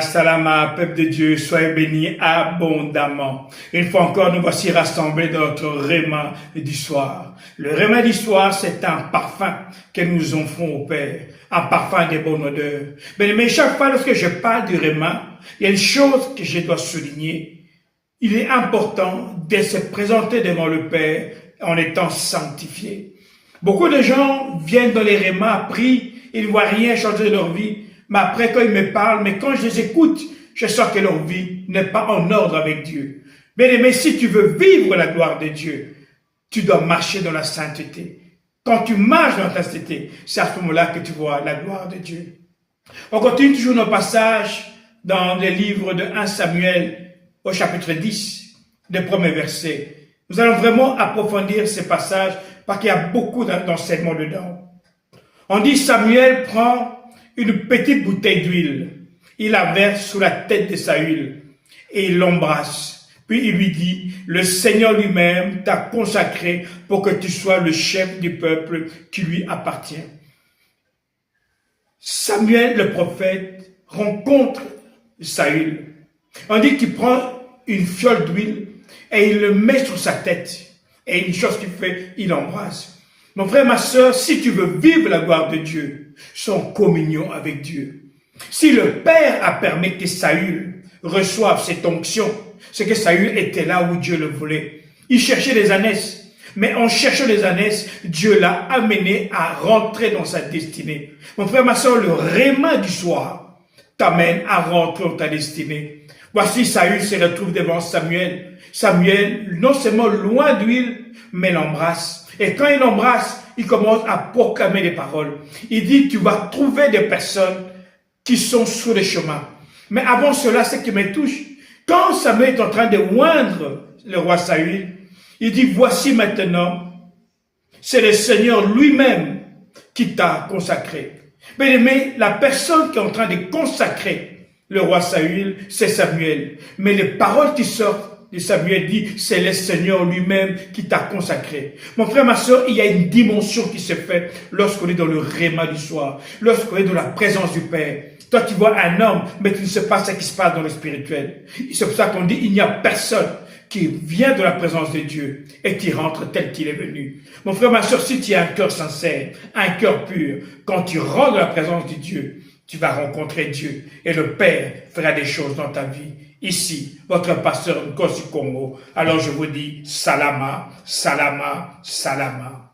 Salama, peuple de Dieu, soyez bénis abondamment. Une fois encore, nous voici rassemblés dans notre réma du soir. Le réma du soir, c'est un parfum que nous offrons au Père, un parfum de bonne odeur. Mais chaque fois lorsque je parle du réma, il y a une chose que je dois souligner. Il est important de se présenter devant le Père en étant sanctifié. Beaucoup de gens viennent dans les rémas, prient, ils ne voient rien changer de leur vie. Mais après, quand ils me parlent, mais quand je les écoute, je sens que leur vie n'est pas en ordre avec Dieu. Bien-aimé, si tu veux vivre la gloire de Dieu, tu dois marcher dans la sainteté. Quand tu marches dans la sainteté, c'est à ce moment-là que tu vois la gloire de Dieu. On continue toujours nos passages dans le livre de 1 Samuel au chapitre 10, le premier verset. Nous allons vraiment approfondir ces passages parce qu'il y a beaucoup d'enseignements dedans. On dit Samuel prend une petite bouteille d'huile, il la verse sous la tête de Saül et il l'embrasse. Puis il lui dit, le Seigneur lui-même t'a consacré pour que tu sois le chef du peuple qui lui appartient. Samuel le prophète rencontre Saül. On dit qu'il prend une fiole d'huile et il le met sur sa tête. Et une chose qu'il fait, il l'embrasse. Mon frère, ma soeur, si tu veux vivre la gloire de Dieu, sois en communion avec Dieu. Si le Père a permis que Saül reçoive cette onction, c'est que Saül était là où Dieu le voulait. Il cherchait les ânesses, mais en cherchant les ânesses, Dieu l'a amené à rentrer dans sa destinée. Mon frère, ma soeur, le réma du soir t'amène à rentrer dans ta destinée. Voici Saül se retrouve devant Samuel. Samuel, non seulement loin d'huile, mais l'embrasse. Et quand il l'embrasse, il commence à proclamer des paroles. Il dit, tu vas trouver des personnes qui sont sur le chemin. Mais avant cela, ce qui me touche, quand Samuel est en train de oindre le roi Saül, il dit, voici maintenant, c'est le Seigneur lui-même qui t'a consacré. Mais la personne qui est en train de consacrer le roi Saül, c'est Samuel. Mais les paroles qui sortent, et Samuel dit, c'est le Seigneur lui-même qui t'a consacré. Mon frère, ma soeur, il y a une dimension qui se fait lorsqu'on est dans le réma du soir, lorsqu'on est dans la présence du Père. Toi, tu vois un homme, mais tu ne sais pas ce qui se passe dans le spirituel. C'est pour ça qu'on dit, il n'y a personne qui vient de la présence de Dieu et qui rentre tel qu'il est venu. Mon frère, ma soeur, si tu as un cœur sincère, un cœur pur, quand tu rentres dans la présence de Dieu, tu vas rencontrer Dieu et le Père fera des choses dans ta vie. Ici, votre pasteur Nkosi Congo. Alors je vous dis, salama, salama, salama.